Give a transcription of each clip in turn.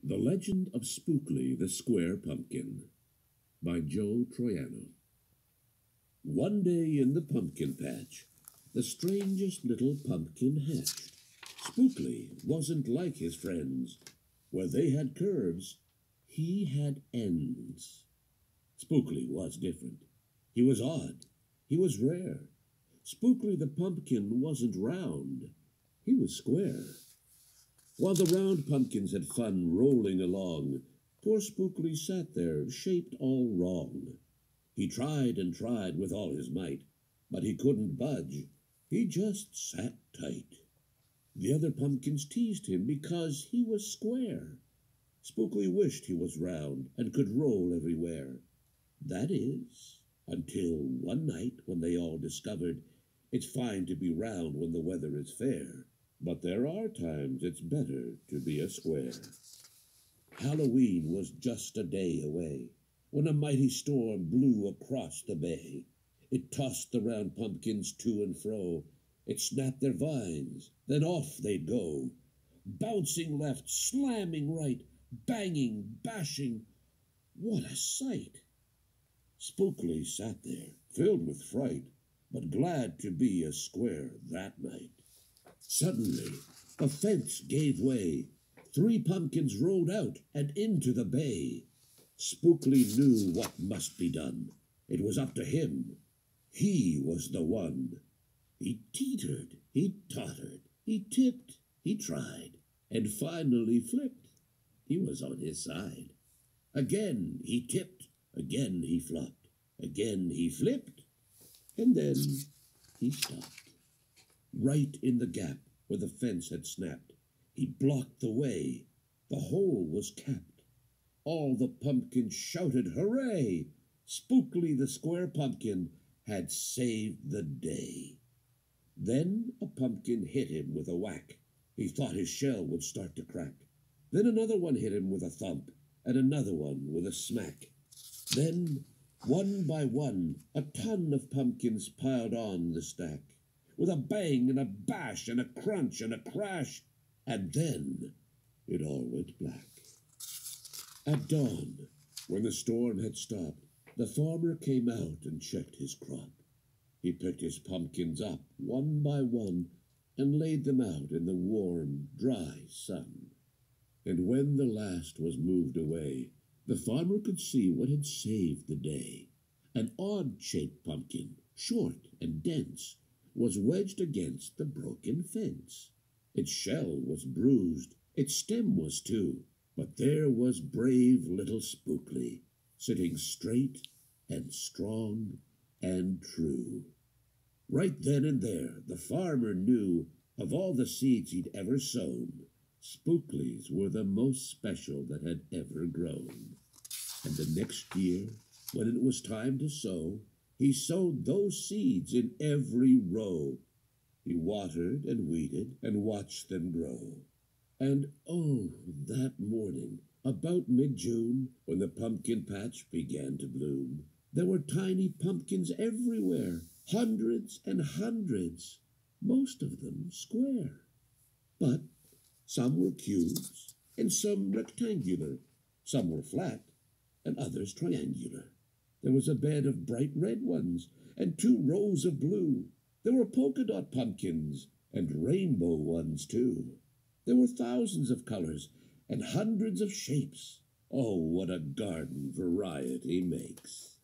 The Legend of Spookley the Square Pumpkin by Troiano. One day in the pumpkin patch, the strangest little pumpkin hatched. Spookley wasn't like his friends. Where they had curves, he had ends. Spookley was different. He was odd. He was rare. Spookley the pumpkin wasn't round. He was square. While the round pumpkins had fun rolling along, poor Spookley sat there, shaped all wrong. He tried and tried with all his might, but he couldn't budge. He just sat tight. The other pumpkins teased him because he was square. Spookley wished he was round and could roll everywhere. That is, until one night when they all discovered it's fine to be round when the weather is fair, but there are times it's better to be a square. Halloween was just a day away when a mighty storm blew across the bay. It tossed the round pumpkins to and fro. It snapped their vines, then off they'd go, bouncing left, slamming right, banging, bashing. What a sight! Spookley sat there, filled with fright, but glad to be a square that night. Suddenly, the fence gave way. 3 pumpkins rolled out and into the bay. Spookley knew what must be done. It was up to him. He was the one. He teetered, he tottered, he tipped, he tried, and finally flipped. He was on his side. Again he tipped, again he flopped, again he flipped, and then he stopped. Right in the gap where the fence had snapped, he blocked the way. The hole was capped. All the pumpkins shouted, "Hooray!" Spookley the square pumpkin had saved the day. Then a pumpkin hit him with a whack. He thought his shell would start to crack. Then another one hit him with a thump, and another one with a smack. Then, one by one, a ton of pumpkins piled on the stack, with a bang and a bash and a crunch and a crash, and then it all went black. At dawn, when the storm had stopped, the farmer came out and checked his crop. He picked his pumpkins up one by one and laid them out in the warm, dry sun. And when the last was moved away, the farmer could see what had saved the day. An odd-shaped pumpkin, short and dense, was wedged against the broken fence. Its shell was bruised, its stem was too, but there was brave little Spookley, sitting straight and strong and true. Right then and there, the farmer knew of all the seeds he'd ever sown, Spookley's were the most special that had ever grown. And the next year, when it was time to sow, he sowed those seeds in every row. He watered and weeded and watched them grow. And oh, that morning, about mid-June, when the pumpkin patch began to bloom, there were tiny pumpkins everywhere, hundreds and hundreds, most of them square. But some were cubes, and some rectangular, some were flat, and others triangular. There was a bed of bright red ones, and 2 rows of blue. There were polka dot pumpkins, and rainbow ones too. There were thousands of colors, and hundreds of shapes. Oh, what a garden variety makes!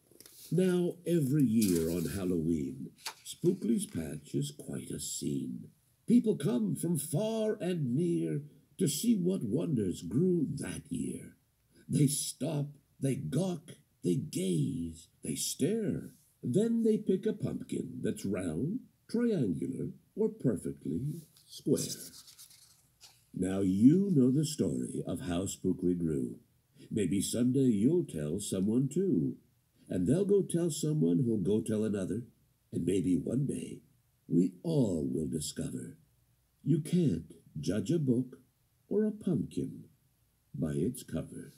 Now, every year on Halloween, Spookley's patch is quite a scene. People come from far and near to see what wonders grew that year. They stop, they gawk, they gaze, they stare. Then they pick a pumpkin that's round, triangular, or perfectly square. Now you know the story of how Spookley grew. Maybe someday you'll tell someone too. And they'll go tell someone who'll go tell another. And maybe one day we all will discover you can't judge a book or a pumpkin by its cover.